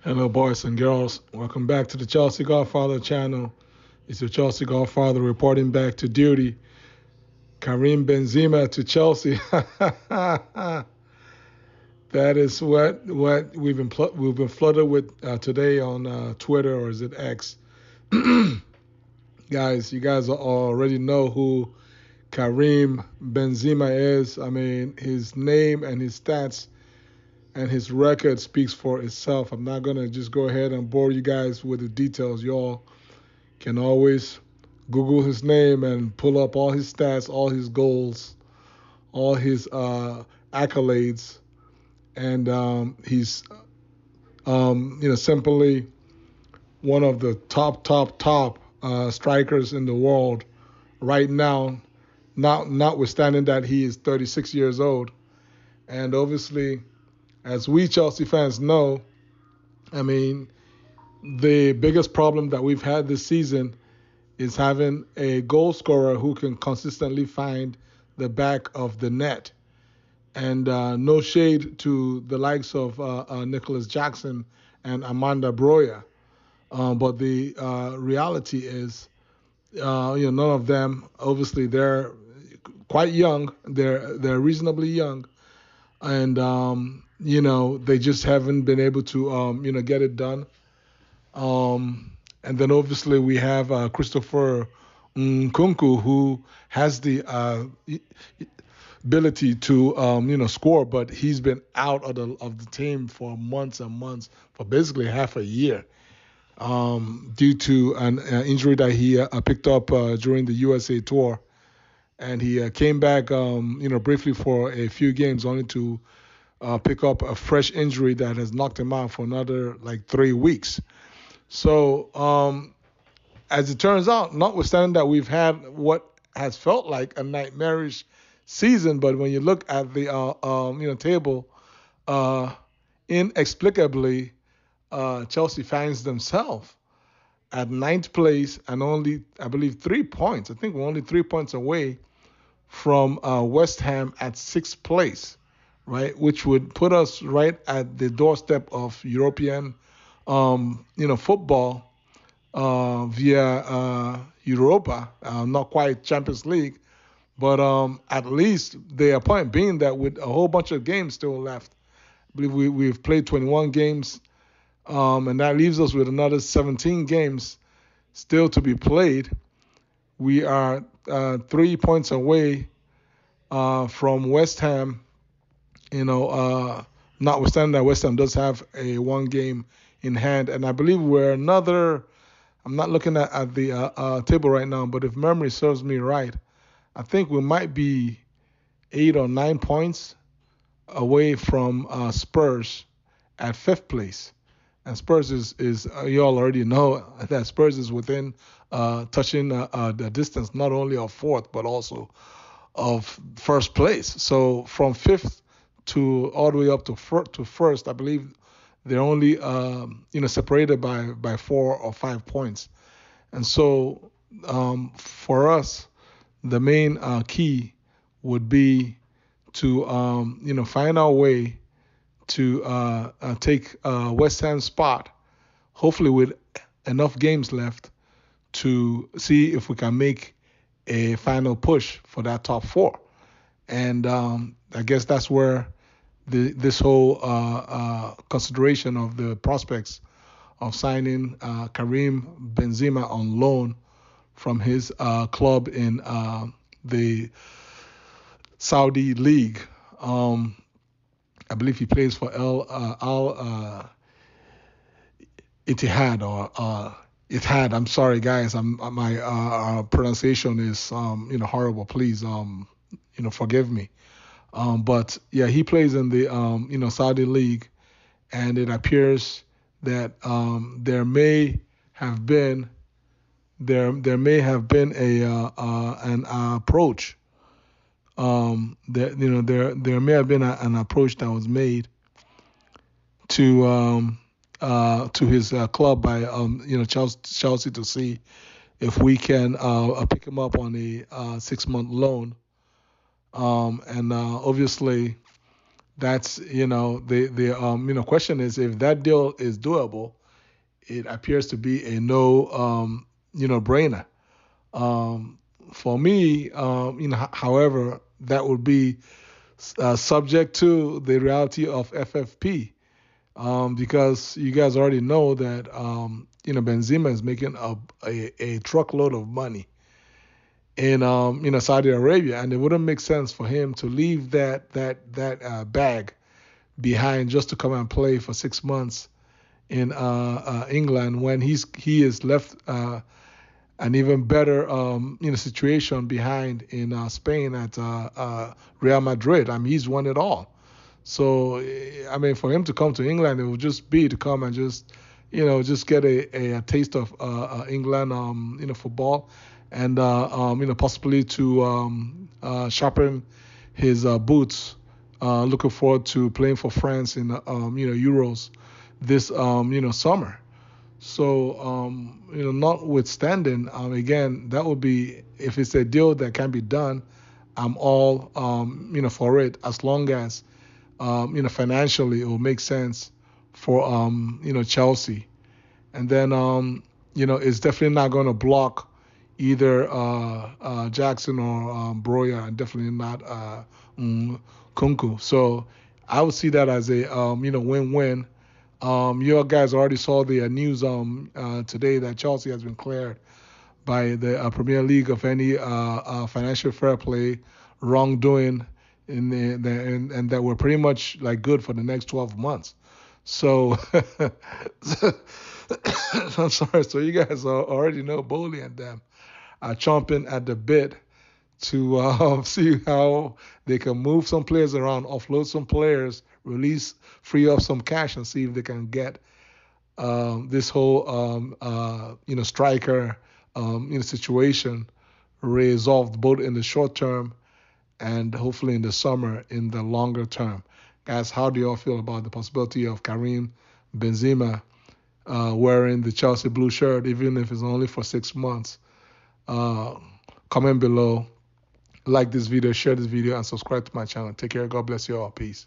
Hello, boys and girls. Welcome back to the Chelsea Godfather channel. It's your Chelsea Godfather reporting back to duty. Karim Benzema to Chelsea. That is what we've been flooded with today on Twitter, or is it X? Guys, you guys already know who Karim Benzema is. I mean, his name and his stats and his record speaks for itself. I'm not gonna just go ahead and bore you guys with the details. Y'all can always Google his name and pull up all his stats, all his goals, all his accolades, and he's simply one of the top strikers in the world right now. Notwithstanding that he is 36 years old, and obviously, as we Chelsea fans know, I mean, the biggest problem that we've had this season is having a goal scorer who can consistently find the back of the net. And no shade to the likes of Nicholas Jackson and Amanda Broya. But the reality is, none of them. Obviously, they're quite young. They're reasonably young, and they just haven't been able to get it done. And then obviously we have Christopher Nkunku, who has the ability to score, but he's been out of the team for months and months, for basically half a year, due to an injury that he picked up during the USA tour, and he came back briefly for a few games, only to pick up a fresh injury that has knocked him out for another like 3 weeks. So, as it turns out, notwithstanding that we've had what has felt like a nightmarish season, but when you look at the table, uh, inexplicably, Chelsea finds themselves at ninth place and only, I believe, 3 points. I think we're only 3 points away from West Ham at sixth place, right? Which would put us right at the doorstep of European, football via Europa, not quite Champions League, but at least the point being that with a whole bunch of games still left, I believe we've played 21 games, and that leaves us with another 17 games still to be played. We are 3 points away from West Ham, notwithstanding that West Ham does have a one game in hand, and I believe we're another. I'm not looking at the table right now, but if memory serves me right, I think we might be 8 or 9 points away from Spurs at fifth place. And Spurs is you all already know that Spurs is within touching the distance not only of fourth but also of first place. So from fifth to all the way up to first, I believe they're only separated by 4 or 5 points. And so for us, the main key would be to find our way to take West Ham's spot, hopefully with enough games left to see if we can make a final push for that top four. And I guess that's where this whole consideration of the prospects of signing Karim Benzema on loan from his club in the Saudi League. I believe he plays for Al-Ittihad or Ittihad. I'm sorry, guys. My pronunciation is horrible. Please forgive me. But yeah, he plays in the Saudi League, and it appears that there may have been a an approach. There may have been an approach that was made to his club by Chelsea to see if we can pick him up on a 6-month loan. And obviously That's the question is if that deal is doable. It appears to be a no brainer. Um, for me, however, that would be subject to the reality of FFP, because you guys already know that Benzema is making a truckload of money in Saudi Arabia, and it wouldn't make sense for him to leave that bag behind just to come and play for 6 months in England when he is left an even better situation behind in Spain at Real Madrid. I mean, he's won it all. So I mean, for him to come to England, it would just be to come and just get a taste of England football, and possibly to sharpen his boots. Looking forward to playing for France in Euros this summer. So notwithstanding, again, that would be, if it's a deal that can be done, I'm all for it, as long as financially it will make sense for Chelsea. And then it's definitely not going to block either Jackson or Broya, and definitely not Kunku. So I would see that as a win-win. Your guys already saw the news today that Chelsea has been cleared by the Premier League of any financial fair play wrongdoing and that we're pretty much like good for the next 12 months. So I'm sorry. So you guys already know Bowley and them are chomping at the bit to see how they can move some players around, offload some players, free up some cash, and see if they can get this whole striker situation resolved, both in the short term and hopefully in the summer in the longer term. Guys, how do you all feel about the possibility of Karim Benzema wearing the Chelsea blue shirt, even if it's only for 6 months? Comment below, like this video, share this video, and subscribe to my channel. Take care. God bless you all. Peace.